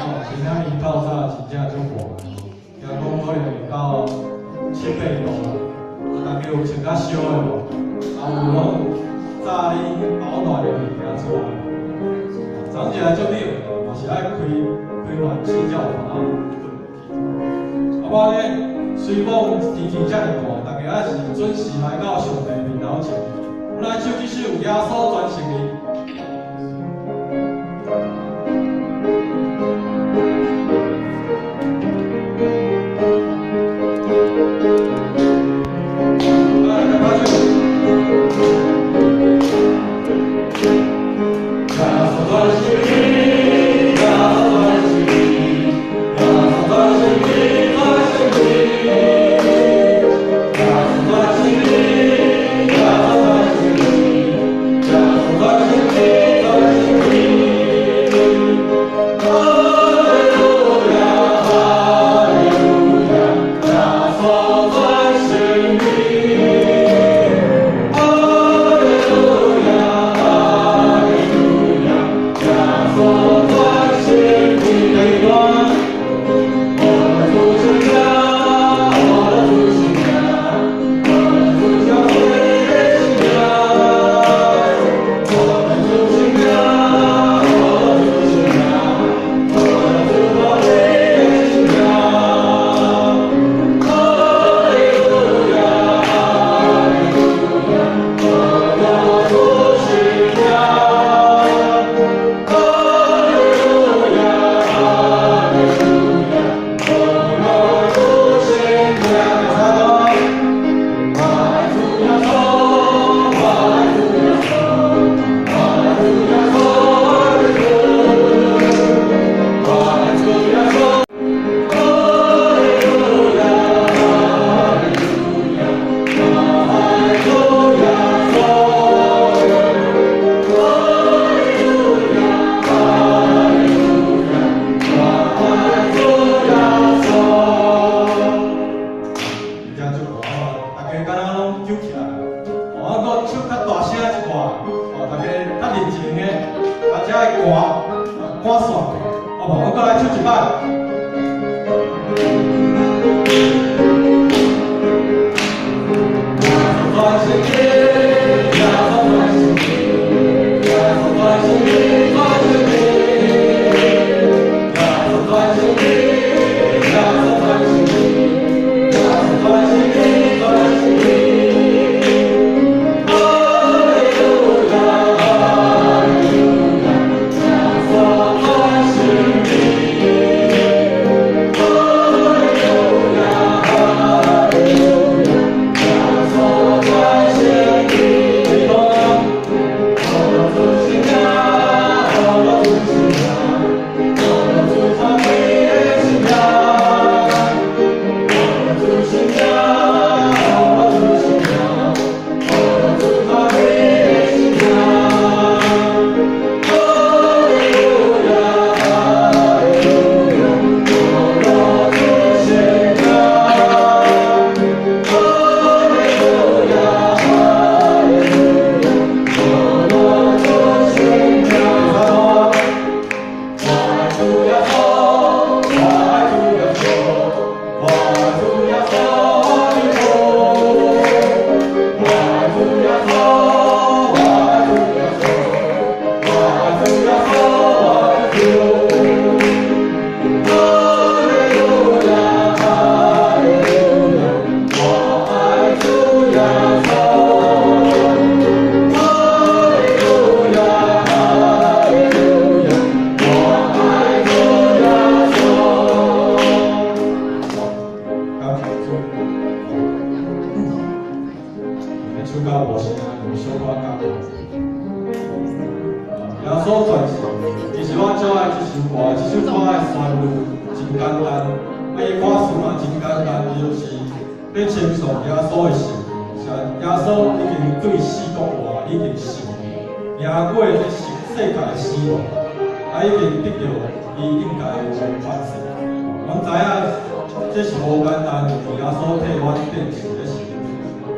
今仔日到早真正足寒，听讲可能会到7、8度啦，大家有穿较烧的无？啊，有拢早哩保暖的物件出来。昨起来足冷，嘛是爱开暖气才有法度困落去。啊，我呢，虽讲天气遮尔寒，大家还是准时来到上帝面头前。我来唱这首《耶稣专心你》。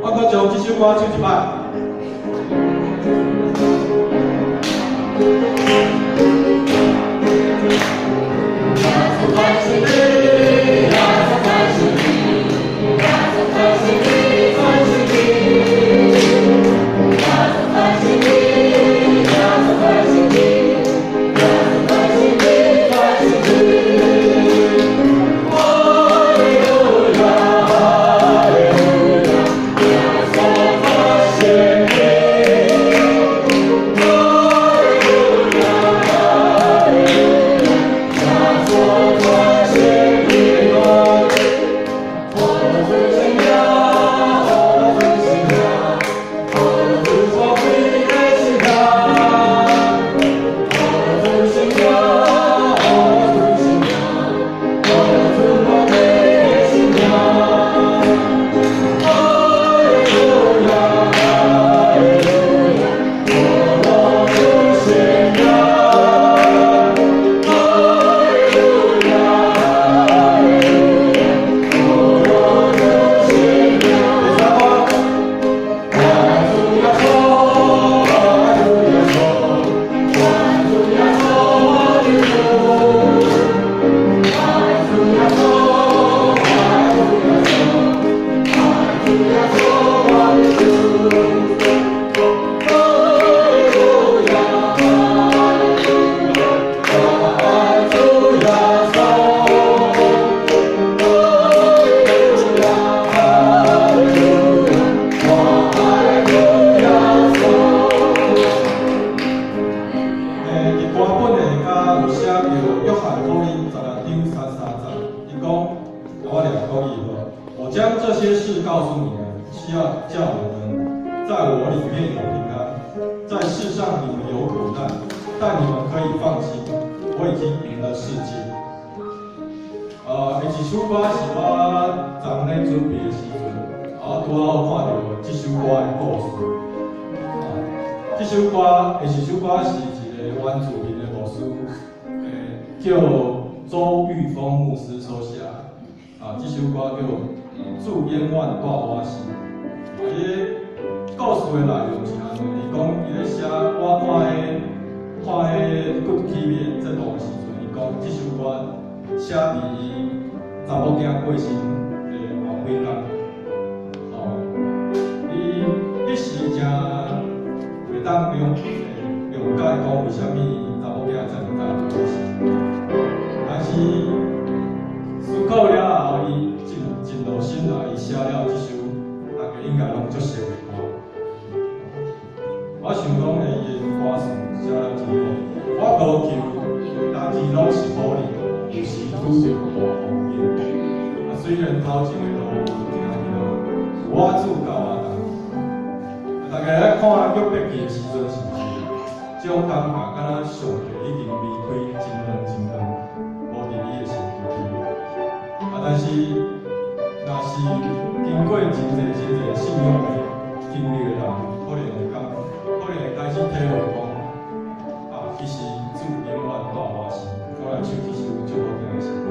我搁将这首歌唱一摆。有写着约翰福音16章33节，伊讲，我念国语了。我将这些事告诉你们，是要叫你们在我里面有平安。在世上你们有苦难，但你们可以放心，我已经赢了世界。一首歌是我昨咧准备的时阵，拄好看到这首歌的故事。这首歌是一个原住民的牧师，叫周玉峰牧师所写。这首歌叫《祝烟万大我心》。故事的内容是安尼，伊讲伊咧写，我看迄《Good TV》节目的时阵，伊讲这首歌写伫伊查某囝过身的后几天。伊时真袂当谅解讲为虾米查某囝遮尔早过身，但是思考了后，伊静落心来，伊写了这首大家应该拢足熟的歌。我想讲伊的歌词写了一个，我高求，代志拢是好哩，有时拄着大风雨。虽然头前的路有行路，我主教我人。大家咧看约伯记的时阵，是毋是这种感觉，敢若上帝已经离开真远，无伫伊的身边。但是若是经过真侪信仰的经历的人，可能会开始体会讲，其实主永远在我心。我来唱这首最好听的诗歌。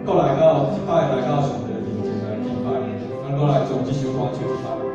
过来到上帝的面前来敬拜，咱过来将这首歌唱一摆。